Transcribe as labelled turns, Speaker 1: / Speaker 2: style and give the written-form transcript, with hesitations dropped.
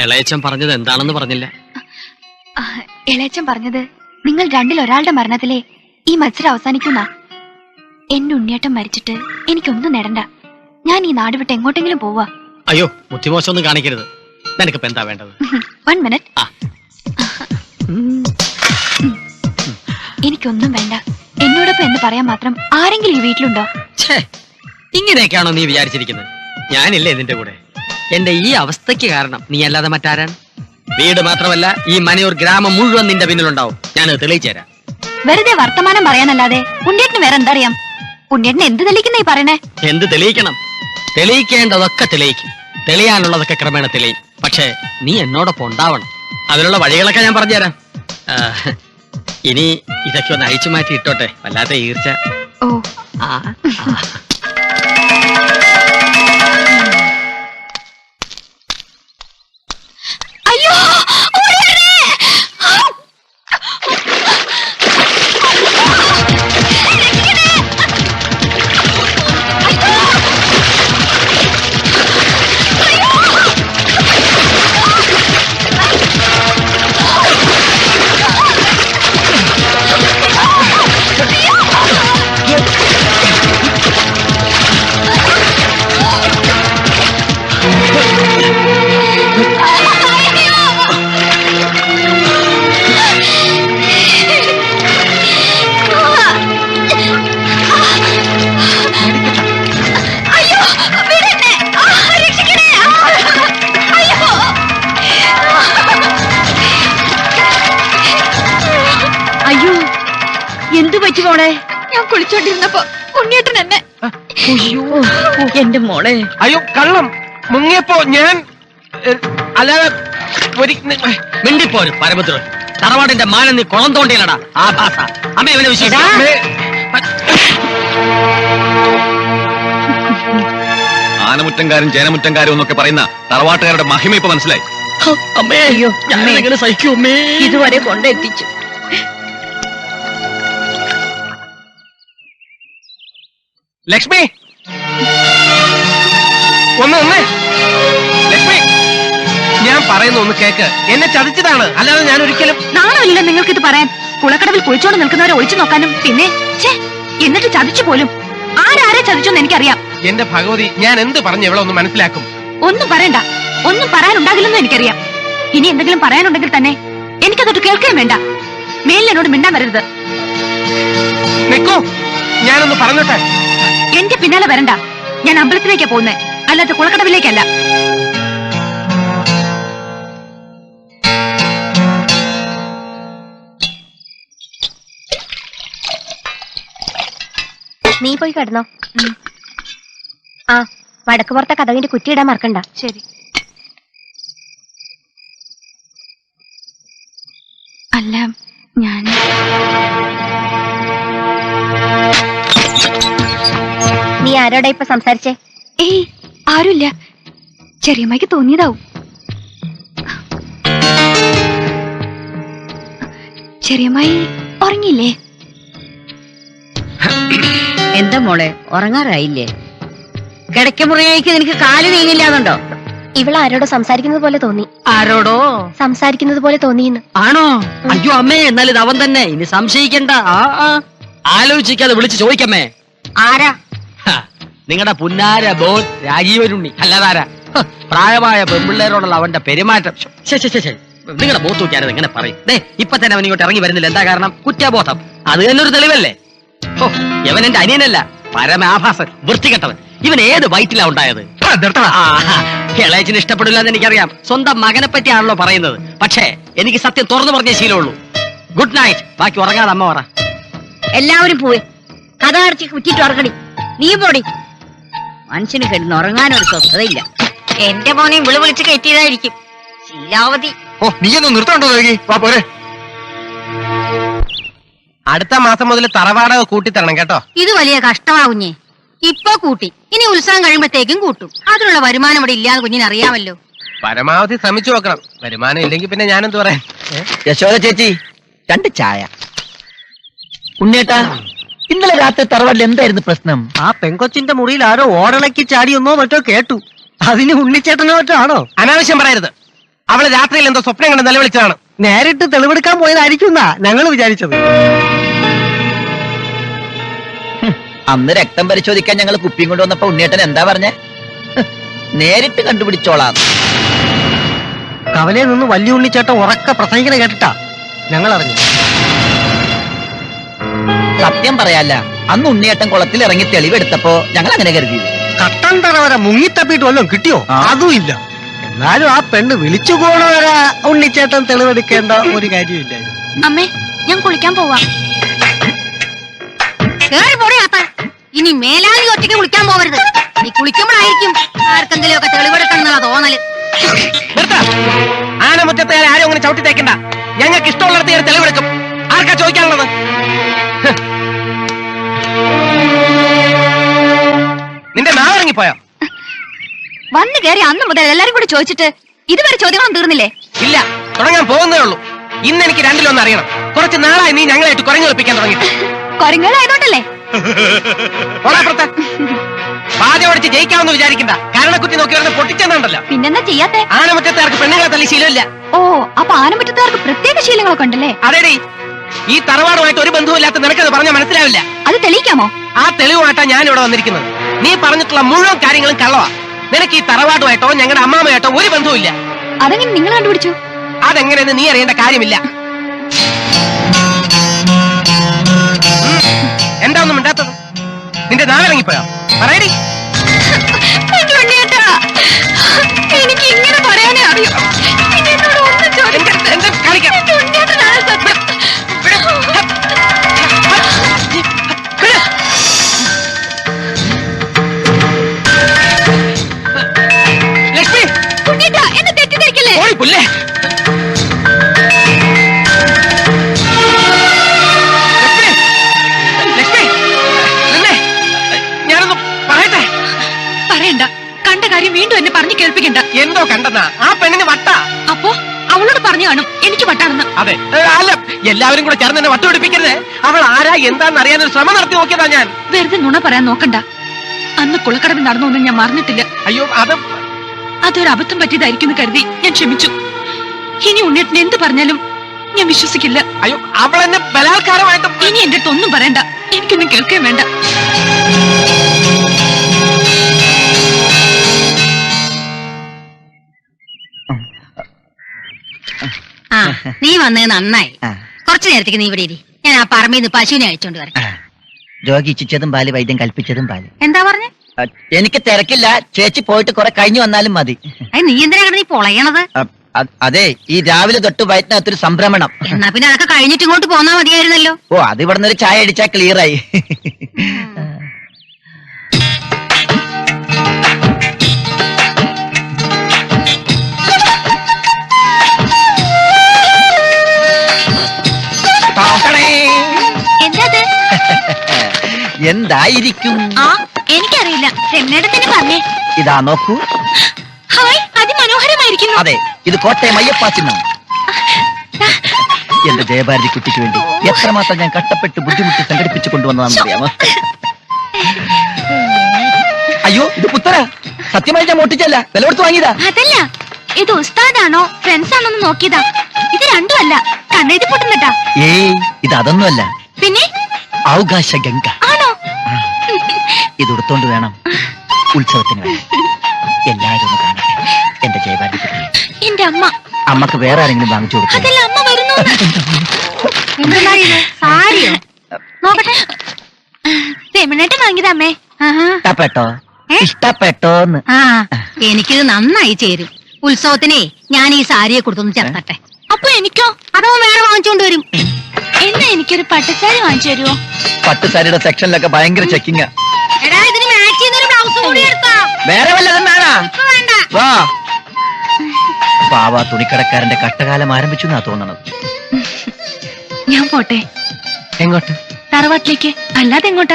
Speaker 1: ഇളയച്ചൻ പറഞ്ഞത് എന്താണെന്ന് പറഞ്ഞില്ല.
Speaker 2: ഇളയച്ചൻ പറഞ്ഞത് നിങ്ങൾ രണ്ടിൽ ഒരാളുടെ മരണത്തിലെ ഈ മത്സരം അവസാനിക്കുന്ന. എന്റെ ഉണ്ണിയേട്ടൻ മരിച്ചിട്ട് എനിക്കൊന്നും നേടണ്ട. ഞാൻ ഈ നാട് വിട്ട് എങ്ങോട്ടെങ്കിലും പോവാ.
Speaker 1: അയ്യോ, ബുദ്ധിമോശമൊന്നും കാണിക്കരുത്. നിനക്കിപ്പോ എന്താ വേണ്ടത്?
Speaker 2: 1 മിനിറ്റ്. എനിക്കൊന്നും വേണ്ട. എന്നോടൊപ്പം എന്ന് പറയാൻ മാത്രം ആരെങ്കിലും ഈ വീട്ടിലുണ്ടോ?
Speaker 1: ഇങ്ങനെയൊക്കെയാണോ നീ വിചാരിച്ചിരിക്കുന്നത്? ഞാനില്ലേ നിന്റെ കൂടെ? എന്റെ ഈ അവസ്ഥയ്ക്ക് കാരണം നീ അല്ലാതെ മറ്റാരാണ്? വീട് മാത്രമല്ല, ഈ മനയൂർ ഗ്രാമം മുഴുവൻ നിന്റെ പിന്നിലുണ്ടാവും. ഞാനത് തെളിയിച്ചു തരാം.
Speaker 2: വെറുതെ വർത്തമാനം പറയാനല്ലാതെ ഉണ്ണിയേട്ടന് വേറെ എന്താ അറിയാം? ഉണ്ണിയേട്ടന് എന്ത് തെളിയിക്കുന്നേ പറയണേ?
Speaker 1: എന്ത് തെളിയിക്കണം? തെളിയിക്കേണ്ടതൊക്കെ തെളിയിക്കും. തെളിയാനുള്ളതൊക്കെ ക്രമേണ തെളിയും. പക്ഷെ നീ എന്നോടൊപ്പം ഉണ്ടാവണം. അതിനുള്ള വഴികളൊക്കെ ഞാൻ പറഞ്ഞുതരാം. ഇനി ഇതൊക്കെ ഒന്ന് അഴിച്ചു മാറ്റി ഇട്ടോട്ടെ. വല്ലാത്ത ഈർച്ച.
Speaker 2: ഓ, അയ്യോ, എന്ത് പറ്റി മോളെ? ഞാൻ കുളിച്ചോണ്ടിരുന്നപ്പോ ഉണ്ണിയേട്ടൻ എന്നെ. എന്റെ മോളെ.
Speaker 3: അയ്യോ, കള്ളം. മുങ്ങിയപ്പോ ഞാൻ അല്ലാതെ
Speaker 1: മിണ്ടിപ്പോരും പരമദ്രോ. തറവാടിന്റെ മാനം നീ കുളം തോണ്ടിയല്ലടാ ആഭാസ. അമ്മ ഇവനെ വിശ്വസിച്ചു.
Speaker 4: ആനമുറ്റംകാരും ചേനമുറ്റംകാരും എന്നൊക്കെ പറയുന്ന തറവാട്ടുകാരുടെ മഹിമ ഇപ്പൊ മനസ്സിലായി.
Speaker 1: അമ്മേ, അയ്യോ, ഞാനെങ്ങനെ സഹിക്കൂ അമ്മേ?
Speaker 2: ഇതുവരെ കൊണ്ടെത്തിച്ചു.
Speaker 3: ലക്ഷ്മി, ഒന്ന് ലക്ഷ്മി, ഞാൻ പറയുന്ന ഒന്ന് കേക്ക്. എന്നെ ചതിച്ചതാണ്, അല്ലാതെ ഞാൻ ഒരിക്കലും.
Speaker 2: നാണമില്ല നിങ്ങൾക്ക് ഇത് പറയാൻ? കുളക്കടവിൽ കുളിച്ചോണ്ട് നിൽക്കുന്നവരെ ഒഴിച്ചു നോക്കാനും. പിന്നെ എന്നിട്ട് ചതിച്ചു പോലും. ആരാരെ ചതിച്ചോന്ന് എനിക്കറിയാം.
Speaker 3: എന്റെ ഭഗവതി, ഞാൻ എന്ത് പറഞ്ഞു ഇവിടെ ഒന്ന് മനസ്സിലാക്കും?
Speaker 2: ഒന്നും പറയണ്ട. ഒന്നും പറയാനുണ്ടാകില്ലെന്നും എനിക്കറിയാം. ഇനി എന്തെങ്കിലും പറയാനുണ്ടെങ്കിൽ തന്നെ എനിക്കതൊട്ട് കേൾക്കുകയും വേണ്ട. മേലിൽ എന്നോട് മിണ്ടാൻ വരരുത്.
Speaker 3: നിക്കോ, ഞാനൊന്ന് പറഞ്ഞോട്ടെ.
Speaker 2: എന്റെ പിന്നാലെ വരണ്ട. ഞാൻ അമ്പലത്തിലേക്കാ പോകുന്നേ, അല്ലാതെ കുളക്കടവിലേക്കല്ല.
Speaker 5: നീ പോയി കിടന്നോ. ആ, വടക്ക് പുറത്തെ കഥകിന്റെ കുറ്റിയിടാൻ മറക്കണ്ട.
Speaker 2: ശരി. അല്ല, ഞാൻ
Speaker 5: നീ ആരോടാ ഇപ്പൊ സംസാരിച്ചേ?
Speaker 2: ഏയ്, ആരുമില്ല. ചെറിയമ്മയ്ക്ക് തോന്നിയതാവും. ചെറിയമ്മായി ഉറങ്ങിയില്ലേ?
Speaker 6: എന്താ മോളെ, ഉറങ്ങാറായില്ലേ? കിടക്കമുറിയേക്ക് നിനക്ക് കാല് നീങ്ങില്ലാന്നുണ്ടോ?
Speaker 5: ഇവള് ആരോടോ സംസാരിക്കുന്നത് പോലെ തോന്നി.
Speaker 1: ആരോടോ
Speaker 5: സംസാരിക്കുന്നത് പോലെ തോന്നിയെന്ന്.
Speaker 1: ആണോ? അയ്യോ അമ്മേ, എന്നാൽ ഇത് അവൻ തന്നെ. ഇനി സംശയിക്കണ്ട. ആലോചിക്കാതെ വിളിച്ച് ചോദിക്കമ്മേ.
Speaker 6: ആരാ?
Speaker 1: നിങ്ങളുടെ പുന്നാര ബോൻ രാജീവരുണ്ണി. അല്ലാതാരാ? പ്രായമായ പെൺപിള്ളേരോടുള്ള അവന്റെ പെരുമാറ്റം. നിങ്ങളുടെ ബോത്ത് നോക്കിയാരത് എങ്ങനെ പറയും? ഇപ്പൊ തന്നെ അവൻ ഇങ്ങോട്ട് ഇറങ്ങി വരുന്നില്ല. എന്താ കാരണം? കുറ്റബോധം. അത് തന്നെ ഒരു തെളിവല്ലേ? ഇവൻ എന്റെ അനിയനല്ല, പരമാഭാസൻ, വൃത്തികെട്ടവൻ. ഇവൻ ഏത് വയറ്റിലാ ഉണ്ടായത്? ഇളയച്ചിന് ഇഷ്ടപ്പെടില്ല എന്ന് എനിക്കറിയാം. സ്വന്തം മകനെ പറ്റിയാണല്ലോ പറയുന്നത്. പക്ഷേ എനിക്ക് സത്യം തുറന്നു പറഞ്ഞ ശീലമുള്ളൂ. Good night. ബാക്കി ഉറങ്ങാതെ അമ്മ പറ.
Speaker 6: എല്ലാവരും പോയി കഥ അടച്ച് കുറ്റിട്ട് ഉറങ്ങടി. നീ പോടി. മനുഷ്യന് കിടന്ന് ഉറങ്ങാനൊരു സ്വസ്ഥതയില്ല. എന്റെ മോനെ വിളിച്ച് കയറ്റിയതായിരിക്കും. ശീലാവതി.
Speaker 4: നീയൊന്നും നിർത്തണ്ടോ? പോരെ.
Speaker 3: അടുത്ത മാസം മുതൽ തറവാടക കൂട്ടിത്തരണം കേട്ടോ.
Speaker 6: ഇത് വലിയ കഷ്ടമാകുഞ്ഞേ. ഇപ്പൊ കൂട്ടി, ഇനി ഉത്സവം കഴിയുമ്പോഴത്തേക്കും കൂട്ടും. അതിനുള്ള വരുമാനം ഇവിടെ ഇല്ലാതെ കുഞ്ഞിന് അറിയാമല്ലോ.
Speaker 3: പരമാവധി ശ്രമിച്ചു നോക്കണം. വരുമാനം ഇല്ലെങ്കിൽ പിന്നെ ഞാനെന്ത് പറയാൻ?
Speaker 7: യശോദ ചേച്ചി, 2 ചായ. ഉണ്ണേട്ടാ, ഇന്നലെ രാത്രി തറവാട്ടിൽ എന്തായിരുന്നു പ്രശ്നം?
Speaker 8: ആ പെങ്കൊച്ചിന്റെ മുറിയിൽ ആരോ ഓടളക്കി ചാടിയൊന്നോ മറ്റോ കേട്ടു. അതിന് ഉണ്ണിച്ചേട്ടനോ മറ്റോ ആണോ?
Speaker 3: അനാവശ്യം പറയരുത്. അവള് രാത്രിയിൽ എന്തോ സ്വപ്നം കണ്ട് നിലവിളിച്ചതാണ്.
Speaker 8: നേരിട്ട് തെളിവെടുക്കാൻ പോയതായിരിക്കും ഞങ്ങൾ വിചാരിച്ചത്.
Speaker 7: അന്ന് രക്തം പരിശോധിക്കാൻ ഞങ്ങൾ കുപ്പിയും കൊണ്ടുവന്നപ്പോ ഉണ്ണിയേട്ടൻ എന്താ പറഞ്ഞേ? നേരിട്ട് കണ്ടുപിടിച്ചോളാം.
Speaker 8: കവലയിൽ നിന്ന് വലിയ ഉണ്ണിച്ചേട്ടൻ ഉറക്ക പ്രസംഗിക്കണ കേട്ടിട്ടാ ഞങ്ങൾ അറിഞ്ഞു.
Speaker 7: സത്യം പറയാല്ല, അന്ന് ഉണ്ണിയേട്ടൻ കുളത്തിൽ ഇറങ്ങി തെളിവെടുത്തപ്പോ ഞങ്ങൾ അങ്ങനെ കരുതിയത്.
Speaker 8: കട്ടൻ തറ വരെ മുങ്ങിത്തപ്പിയിട്ട് വല്ലതും കിട്ടിയോ?
Speaker 7: ആ.
Speaker 8: അതും ഇല്ല. എന്നാലും ആ പെണ്ണ് വിളിച്ചു പോണ വരെ ഉണ്ണിച്ചേട്ടൻ തെളിവെടുക്കേണ്ട ഒരു കാര്യമില്ലായിരുന്നു.
Speaker 2: അമ്മേ, ഞാൻ കുളിക്കാൻ പോവാ.
Speaker 6: കേറി പോടി ആത്ത. ഇനി മേലാലി ഒറ്റയ്ക്ക് കുളിക്കാൻ പോകരുത്. നീ കുളിക്കുമ്പോഴായിരിക്കും ആർക്കെങ്കിലും ഒക്കെ തെളിവെടുക്കണമെന്നുള്ള തോന്നല്.
Speaker 3: നിർത്ത. ആനമുറ്റത്തെ ആരും അങ്ങനെ ചവിട്ടി തേക്കണ്ട. ഞങ്ങൾക്ക് ഇഷ്ടമുള്ളിടത്ത് ഞാൻ തെളിവെടുക്കും. ആർക്കാ ചോദിക്കാനുള്ളത്? നിന്റെ നാവിറങ്ങിപ്പോയോ?
Speaker 2: വന്നു കയറി അന്ന് മുതൽ എല്ലാരും കൂടി ചോദിച്ചിട്ട് ഇതുവരെ ചോദ്യങ്ങളും തീർന്നില്ലേ?
Speaker 3: ഇല്ല, തുടങ്ങാൻ പോകുന്നേ ഉള്ളൂ. ഇന്ന് എനിക്ക് രണ്ടിലൊന്നും അറിയണം. കുറച്ച് നാളായി നീ ഞങ്ങളായിട്ട് കുരങ്ങ് കളിപ്പിക്കാൻ തുടങ്ങിയിട്ട്.
Speaker 2: കൊരങ്ങളായതുകൊണ്ടല്ലേ?
Speaker 3: ഓടാപ്പുറത്ത് പാതി ഓടിച്ച് ജയിക്കാമെന്ന് വിചാരിക്കണ്ട. കാരണക്കുറ്റി നോക്കി വരുന്ന പൊട്ടിച്ചെന്നുണ്ടല്ലോ.
Speaker 2: പിന്നെന്താ ചെയ്യാത്തെ?
Speaker 3: ആനമുറ്റത്തേർക്ക് പെണ്ണുങ്ങളെ തല്ലി ശീലമില്ല.
Speaker 2: ഓ, അപ്പൊ ആനമുറ്റത്തുകാർക്ക് പ്രത്യേക ശീലങ്ങളൊക്കെ ഉണ്ടല്ലേ?
Speaker 3: അതേടി, ഈ തറവാടുമായിട്ട് ഒരു ബന്ധവുമില്ലാത്ത നിനക്കത് പറഞ്ഞാൽ മനസ്സിലാവില്ല.
Speaker 2: അത് തെളിയിക്കാമോ?
Speaker 3: ആ തെളിവുമായിട്ടാ ഞാൻ ഇവിടെ വന്നിരിക്കുന്നത്. നീ പറഞ്ഞിട്ടുള്ള മുഴുവൻ കാര്യങ്ങളും കള്ളവാ. നിനക്ക് ഈ തറവാടുമായിട്ടോ ഞങ്ങളുടെ അമ്മാമയായിട്ടോ ഒരു ബന്ധവുമില്ല.
Speaker 2: അതെങ്ങനെ നിങ്ങൾ കണ്ടുപിടിച്ചു?
Speaker 3: അതെങ്ങനെയെന്ന് നീ അറിയേണ്ട കാര്യമില്ല. എന്താ ഒന്നും മിണ്ടാത്തത്? നിന്റെ നാവിറങ്ങിപ്പോയോ? പറയടി.
Speaker 2: എനിക്ക് ഇങ്ങനെ പറയാനേ അറിയൂ.
Speaker 3: എന്ത് കാണിക്കാം? ലക്ഷ്മി,
Speaker 2: എന്നെ തെറ്റിദ്ധരിക്കല്ലേ?
Speaker 3: ഓടി പുല്ലേ. ലക്ഷ്മി, നിന്നെ ഞാനൊന്ന് പറയട്ടെ.
Speaker 2: പറയണ്ട. കണ്ട കാര്യം വീണ്ടും എന്നെ പറഞ്ഞു കേൾപ്പിക്കണ്ട.
Speaker 3: എന്തോ കണ്ടെന്നാ? ആ പെണ്ണിന് വട്ട.
Speaker 2: അപ്പോ അവളോട് പറഞ്ഞു കാണും എനിക്ക് വട്ടാണെന്ന്.
Speaker 3: അതെ, അല്ല, എല്ലാവരും കൂടെ ചേർന്ന് എന്നെ വട്ടുപിടിപ്പിക്കരുത്. അവൾ ആരാ എന്താന്ന് അറിയാനൊരു ശ്രമം നടത്തി നോക്കിയതാ ഞാൻ.
Speaker 2: വെറുതെ നുണ പറയാൻ നോക്കണ്ട. അന്ന് കുളക്കടവിൽ നടന്നൊന്നും ഞാൻ മറന്നിട്ടില്ല.
Speaker 3: അയ്യോ,
Speaker 2: അതൊരു അബദ്ധം പറ്റിയതായിരിക്കും കരുതി ഞാൻ ക്ഷമിച്ചു. ഇനി ഉണ്ണിയേട്ടൻ എന്ത് പറഞ്ഞാലും ഞാൻ വിശ്വസിക്കില്ല.
Speaker 3: അയ്യോ, അവൾ എന്നെ ബലാത്കാരമായിട്ട്.
Speaker 2: ഇനി എന്റെ അടുത്ത് ഒന്നും പറയണ്ട. എനിക്കൊന്നും കേൾക്കുകയും വേണ്ട.
Speaker 6: ആ, നീ വന്നത് നന്നായി. കുറച്ചു നേരത്തേക്ക് നീ ഇവിടെ ഇരി. ഞാൻ ആ പറമ്പിന്ന് പശുവിനെ അഴിച്ചോണ്ട് വരാം.
Speaker 7: രോഗി ഇച്ഛിച്ചതും പാല്, വൈദ്യം കൽപ്പിച്ചതും പാല്.
Speaker 6: എന്താ പറഞ്ഞേ?
Speaker 7: എനിക്ക് തിരക്കില്ല, ചേച്ചി പോയിട്ട് കുറെ കഴിഞ്ഞു വന്നാലും മതി.
Speaker 6: നീ എന്തിനാ നീ പൊളയണത്?
Speaker 7: അതെ, ഈ രാവിലെ തൊട്ട് വയറ്റിനകത്തൊരു സംഭ്രമണം.
Speaker 6: എന്നാ പിന്നെ അതൊക്കെ കഴിഞ്ഞിട്ട് ഇങ്ങോട്ട് പോന്നാ മതിയായിരുന്നല്ലോ.
Speaker 7: ഓ, അത് ഇവിടെ നിന്ന് ചായ അടിച്ചാ ക്ലിയറായി. എന്തായിരിക്കും?
Speaker 2: എനിക്കറിയില്ല. രമ്യയുടെ പറഞ്ഞേ.
Speaker 7: ഇതാ നോക്കൂ.
Speaker 2: ഹായ്, അതിമനോഹരമായിരിക്കുന്നു.
Speaker 7: അതെ, ഇത് കോട്ടയം അയ്യപ്പ ചിഹ്നം. എന്റെ ജയഭാരതി കുട്ടിക്ക് വേണ്ടി എത്രമാത്രം ഞാൻ കഷ്ടപ്പെട്ട് ബുദ്ധിമുട്ടി സംഘടിപ്പിച്ചു കൊണ്ടുവന്നതാണെന്ന് അറിയാമോ? അയ്യോ, ഇത് പുത്തര. സത്യമായി ഞാൻ മോട്ടിച്ചല്ല, വില കൊടുത്ത് വാങ്ങിയതാ.
Speaker 2: അതല്ല, ഇത് ഉസ്താദാണോ ഫ്രണ്ട്സ് ആണോന്ന് നോക്കിയതാ. ഇത് രണ്ടും അല്ല, കണ്ണെഴുതി പൊട്ടുന്നട്ടാ.
Speaker 7: ഏയ്, ഇത് അതൊന്നുമല്ല.
Speaker 2: പിന്നെ
Speaker 7: ഔകാശ ഗംഗ.
Speaker 2: ആണോ?
Speaker 7: ഇത് ഉടുത്തോണ്ട് വേണം ഉത്സവത്തിന് വേണം. എല്ലാരും ഒന്ന് കാണട്ടെ എന്റെ ജയഭാരതി കുട്ടിയെ.
Speaker 2: എന്റെ അമ്മ.
Speaker 7: അമ്മക്ക് വേറെ ആരെങ്കിലും വാങ്ങിച്ചു കൊടുക്കും.
Speaker 2: അതല്ല, അമ്മ വരുന്നു.
Speaker 6: എന്താ ഇത്? സാരിയോ? നോക്കട്ടെ.
Speaker 2: രമണേട്ടൻ വാങ്ങിയതാ അമ്മേ.
Speaker 7: ഇഷ്ടപ്പെട്ടോ? ഇഷ്ടപ്പെട്ടോന്ന്?
Speaker 6: ആ, എനിക്കിത് നന്നായി ചേരും. ഉത്സവത്തിനെ ഞാൻ ഈ സാരിയെ കൊടുത്തൊന്ന് ചേർത്തട്ടെ.
Speaker 2: അപ്പൊ എനിക്കോ?
Speaker 6: അതോ വേറെ വാങ്ങിച്ചോണ്ട് വരും.
Speaker 2: എന്നാ എനിക്കൊരു പട്ടുസാരി വാങ്ങിച്ചു തരുമോ?
Speaker 7: പട്ടുസാരിയുടെ സെക്ഷനിലൊക്കെ ഭയങ്കര ചെക്കിങ്.
Speaker 6: എടാ, ഇതിന് മാച്ച് ചെയ്യുന്നൊരു ബ്ലൗസ് കൂടി എടുത്തോ.
Speaker 7: വേറെ വല്ലതും വേണോ?
Speaker 6: വേണ്ട.
Speaker 7: വാ. പാവ തുണിക്കടക്കാരന്റെ കഷ്ടകാലം ആരംഭിച്ചു എന്നാ തോന്നണത്.
Speaker 2: ഞാൻ പോട്ടെ.
Speaker 3: എങ്ങോട്ട്?
Speaker 2: തറവാട്ടിലേക്ക്. അല്ലാതെ എങ്ങോട്ടാ?